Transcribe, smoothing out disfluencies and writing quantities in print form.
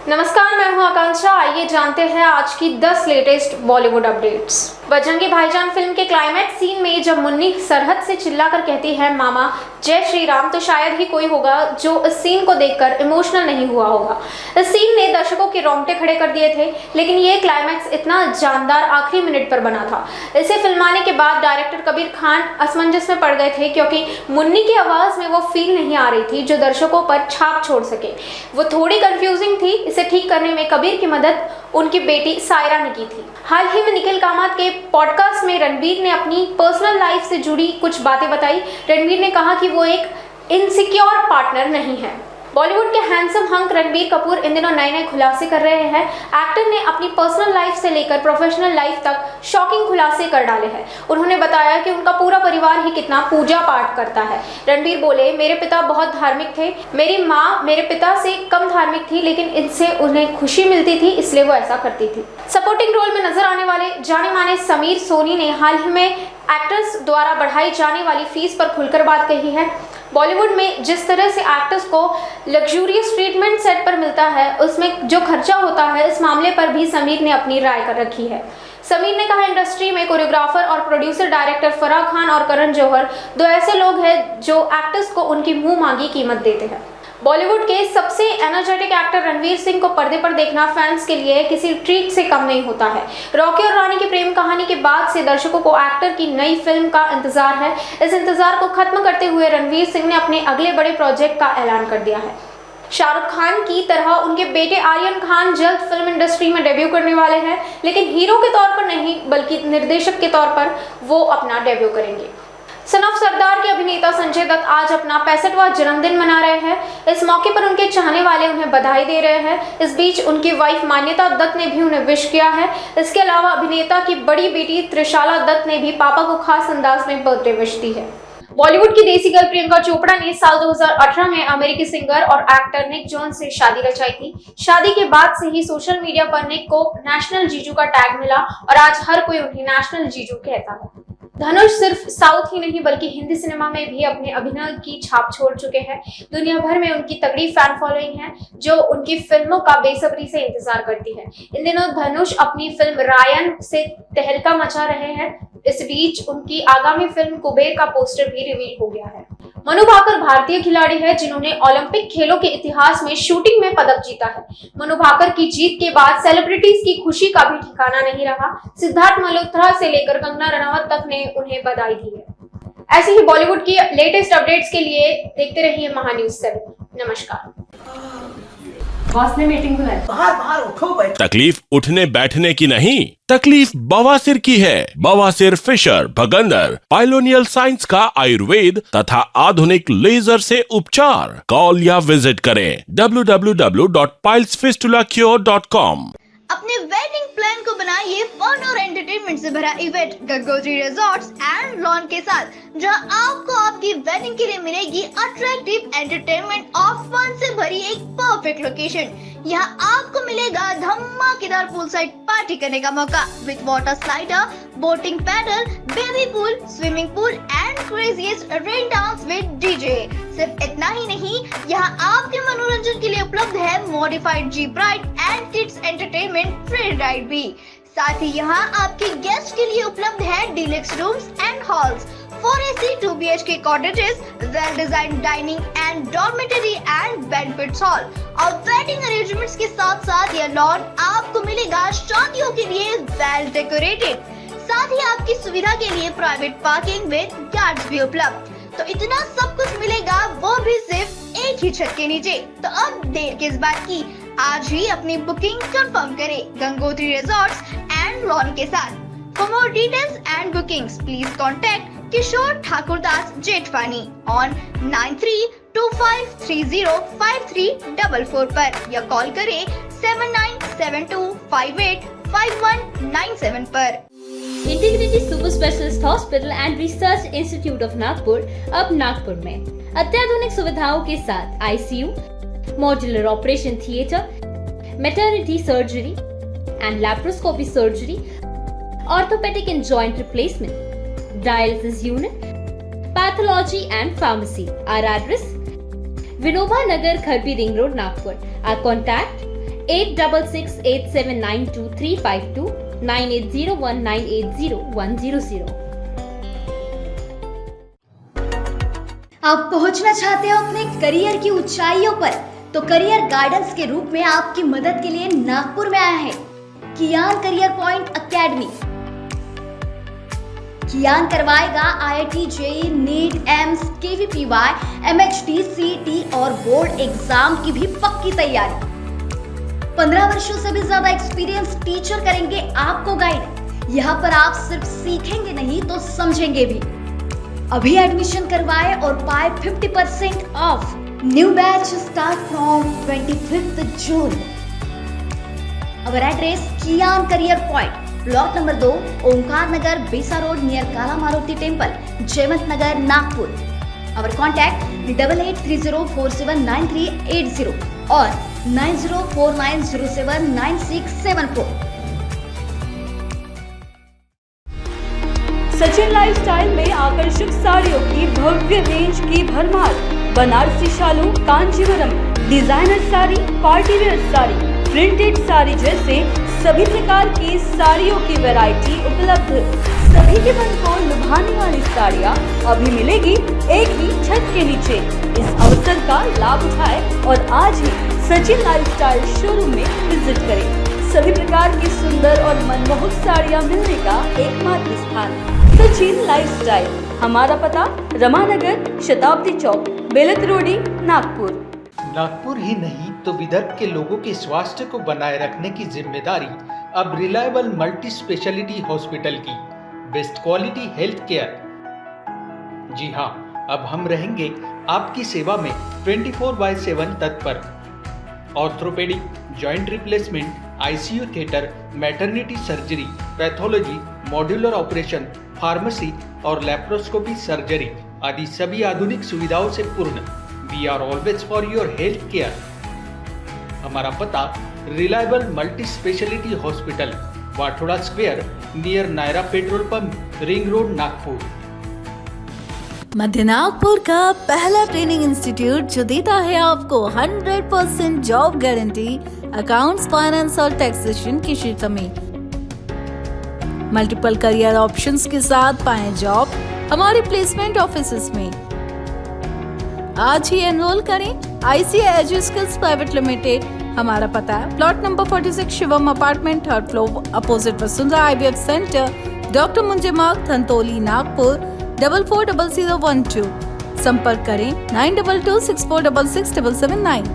नमस्कार, मैं हूं आकांक्षा। आइए जानते हैं आज की 10 लेटेस्ट बॉलीवुड अपडेट्स। बजरंगी भाईजान फिल्म के क्लाइमैक्स सीन में जब मुन्नी सरहद से चिल्लाकर कहती है मामा जय श्री राम, तो शायद ही कोई होगा जो इस सीन को देखकर इमोशनल नहीं हुआ होगा। इस सीन ने दर्शकों के रोंगटे खड़े कर दिए थे, लेकिन ये क्लाइमैक्स इतना जानदार आखिरी मिनट पर बना था। इसे फिल्माने के बाद डायरेक्टर कबीर खान असमंजस में पड़ गए थे, क्योंकि मुन्नी की आवाज में वो फील नहीं आ रही थी जो दर्शकों पर छाप छोड़ सके। वो थोड़ी कंफ्यूजिंग थी। इसे ठीक करने में कबीर की मदद उनकी बेटी सायरा ने की थी। हाल ही में निखिल कामत के पॉडकास्ट में रणबीर ने अपनी पर्सनल लाइफ से जुड़ी कुछ बातें बताई। रणबीर ने कहा कि वो एक इनसिक्योर पार्टनर नहीं है। बॉलीवुड के हैंडसम हंक रणबीर कपूर इन दिनों नए खुलासे कर रहे हैं। एक्टर ने अपनी पर्सनल लाइफ से लेकर प्रोफेशनल लाइफ तक शॉकिंग खुलासे कर डाले हैं। उन्होंने बताया कि उनका पूरा परिवार ही कितना पूजा पाठ करता है। रणबीर बोले, मेरे पिता बहुत धार्मिक थे। मेरी माँ मेरे पिता से कम धार्मिक थी, लेकिन इनसे उन्हें खुशी मिलती थी, इसलिए वो ऐसा करती थी। सपोर्टिंग रोल में नजर आने वाले जाने माने समीर सोनी ने हाल ही में एक्टर्स द्वारा बढ़ाई जाने वाली फीस पर खुलकर बात कही है। बॉलीवुड में जिस तरह से एक्टर्स को लग्जूरियस ट्रीटमेंट सेट पर मिलता है, उसमें जो खर्चा होता है, इस मामले पर भी समीर ने अपनी राय कर रखी है। समीर ने कहा, इंडस्ट्री में कोरियोग्राफर और प्रोड्यूसर डायरेक्टर फराह खान और करण जौहर दो ऐसे लोग हैं जो एक्टर्स को उनकी मुंह मांगी कीमत देते हैं। बॉलीवुड के सबसे एनर्जेटिक एक्टर रणवीर सिंह को पर्दे पर देखना फैंस के लिए किसी ट्रीट से कम नहीं होता है। रॉकी और रानी की प्रेम कहानी के बाद से दर्शकों को एक्टर की नई फिल्म का इंतजार है। इस इंतजार को खत्म करते हुए रणवीर सिंह ने अपने अगले बड़े प्रोजेक्ट का ऐलान कर दिया है। शाहरुख खान की तरह उनके बेटे आर्यन खान जल्द फिल्म इंडस्ट्री में डेब्यू करने वाले हैं, लेकिन हीरो के तौर पर नहीं बल्कि निर्देशक के तौर पर वो अपना डेब्यू करेंगे। सन ऑफ सरदार के अभिनेता संजय दत्त आज अपना 65वां जन्मदिन मना रहे हैं। इस मौके पर उनके चाहने वाले उन्हें बधाई दे रहे हैं। इस बीच उनकी वाइफ मान्यता दत्त ने भी उन्हें विश किया है। इसके अलावा अभिनेता की बड़ी बेटी त्रिशाला दत्त ने भी पापा को खास अंदाज में बर्थडे विश दी है। बॉलीवुड की देसी गर्ल प्रियंका चोपड़ा ने साल 2018 में अमेरिकी सिंगर और एक्टर निक जोन्स से शादी रचाई थी। शादी के बाद से ही सोशल मीडिया पर निक को नेशनल जीजू का टैग मिला और आज हर कोई उन्हें नेशनल जीजू कहता है। धनुष सिर्फ साउथ ही नहीं बल्कि हिंदी सिनेमा में भी अपने अभिनय की छाप छोड़ चुके हैं। दुनिया भर में उनकी तगड़ी फैन फॉलोइंग है जो उनकी फिल्मों का बेसब्री से इंतजार करती है। इन दिनों धनुष अपनी फिल्म रायन से तहलका मचा रहे हैं। इस बीच उनकी आगामी फिल्म कुबेर का पोस्टर भी रिवील हो गया है। मनु भाकर भारतीय खिलाड़ी है जिन्होंने ओलंपिक खेलों के इतिहास में शूटिंग में पदक जीता है। मनु भाकर की जीत के बाद सेलिब्रिटीज की खुशी का भी ठिकाना नहीं रहा। सिद्धार्थ मल्होत्रा से लेकर कंगना रनावत तक ने उन्हें बधाई दी है। ऐसे ही बॉलीवुड की लेटेस्ट अपडेट्स के लिए देखते रहिए महान्यूज 7। नमस्कार। बॉस ने मीटिंग बुलाई। बाहर उठो बैठो। तकलीफ उठने बैठने की नहीं, तकलीफ बवासीर की है। बवासीर, फिशर, भगंदर, पाइलोनियल साइंस का आयुर्वेद तथा आधुनिक लेजर से उपचार। कॉल या विजिट करें www.pilesfistulacure.com। अपने वेडिंग प्लान को बनाइए फन और एंटरटेनमेंट से भरा event Gangotri resorts and lawn के साथ, जहां आपको आपकी वेडिंग के लिए मिलेगी अट्रैक्टिव एंटरटेनमेंट और फन से भरी एक परफेक्ट लोकेशन। यहाँ आपको मिलेगा धमाकेदार पूल साइड पार्टी करने का मौका with water slider, boating pedal, baby pool, swimming pool and craziest rain dance with DJ. सिर्फ इतना ही नहीं, यहाँ आपके मनोरंजन के लिए उपलब्ध है modified jeep ride and kids entertainment free ride भी। साथ ही यहाँ आपके गेस्ट के लिए उपलब्ध है deluxe rooms and halls, 4 AC 2 BHK cottages, well designed dining and dormitory and banquet hall और वेडिंग अरेंजमेंट्स के साथ साथ यह लॉन आपको मिलेगा शादियों के लिए वेल डेकोरेटेड। साथ ही आपकी सुविधा के लिए प्राइवेट पार्किंग विद गार्ड्स भी उपलब्ध। तो इतना सब कुछ मिलेगा, वो भी सिर्फ एक ही छत के नीचे। तो अब देर किस बात की, आज ही अपनी बुकिंग कंफर्म करें गंगोत्री रिजॉर्ट्स एंड लॉन के साथ। For more details and bookings, please contact Kishore Thakurdas Jetwani on 9325305344 पर या कॉल करें 7972585197 पर। Integrity super specialist hospital and research institute of Nagpur अब नागपुर में अत्याधुनिक सुविधाओं के साथ ICU, modular operation theatre, maternity surgery and laparoscopy surgery, orthopaedic and joint replacement, dialysis unit, pathology and pharmacy. Our address: Vinoba Nagar, Kharbi Ring Road, Nagpur. Our contact 8668792352 9801980100। आप पहुंचना चाहते हो अपने करियर की ऊंचाइयों पर, तो करियर गाइडेंस के रूप में आपकी मदद के लिए नागपुर में आया है Kiyan career point academy. Kiyan करवाएगा IIT, JEE, NEET, AIIMS, KVPY, MHD, CET और बोर्ड एग्जाम की भी पक्की तैयारी। 15 वर्षों से भी ज्यादा एक्सपीरियंस टीचर करेंगे आपको गाइड। यहाँ पर आप सिर्फ सीखेंगे नहीं तो समझेंगे भी। अभी एडमिशन करवाए और पाए 50% off. New batch start from 25th June। Our address Kiyan career point, plot number 2, Omkar Nagar, Besa road near Kala Maruti temple, Jaywant Nagar, Nagpur. Our contact 8830479380 और 9049079674। सचिन लाइफस्टाइल में आकर्षक साड़ियों की भव्य रेंज की भरमार। Banarasi Shalu, Kanjeevaram, designer sari, party wear sari, printed sari जैसे सभी प्रकार की साड़ियों की वैरायटी उपलब्ध। सभी के मन को लुभाने वाली साड़ियाँ अभी मिलेगी एक ही छत के नीचे। इस अवसर का लाभ उठाएं और आज ही सचिन लाइफस्टाइल शोरूम में विजिट करें। सभी प्रकार की सुंदर और मनमोहक साड़ियाँ मिलने का एकमात्र स्थान सचिन लाइफस्टाइल। हमारा पता रमानगर, शताब्दी चौक, बेलत रोडी, नागपुर। नागपुर ही नहीं तो विदर्भ के लोगों के स्वास्थ्य को बनाए रखने की जिम्मेदारी अब रिलायबल मल्टी स्पेशलिटी हॉस्पिटल की। Best quality health care. जी हाँ, अब हम रहेंगे आपकी सेवा में 24/7 तत्पर। Orthopaedic, joint replacement, ICU theatre, maternity surgery, pathology, modular operation, pharmacy और लैप्रोस्कोपी सर्जरी आदि सभी आधुनिक सुविधाओं से पूर्ण। We are always for your health care. हमारा पता reliable multi speciality hospital, Wathoda square near Nayara petrol pump, ring road, Nagpur. मध्य नागपुर का पहला ट्रेनिंग इंस्टीट्यूट जो देता है आपको 100% जॉब गारंटी अकाउंट्स, फाइनेंस और टैक्सेशन के क्षेत्र में। मल्टीपल करियर ऑप्शंस के साथ पाएं जॉब हमारे प्लेसमेंट ऑफिसेस में। आज ही एनरोल करें ICI एजुस्किल्स प्राइवेट लिमिटेड। हमारा पता है plot number 46, Shivam apartment, 3rd floor, opposite Vasundhara IVF centre, doctor Munje Marg, Dhantoli, Nagpur 440012। संपर्क करें 9226466779।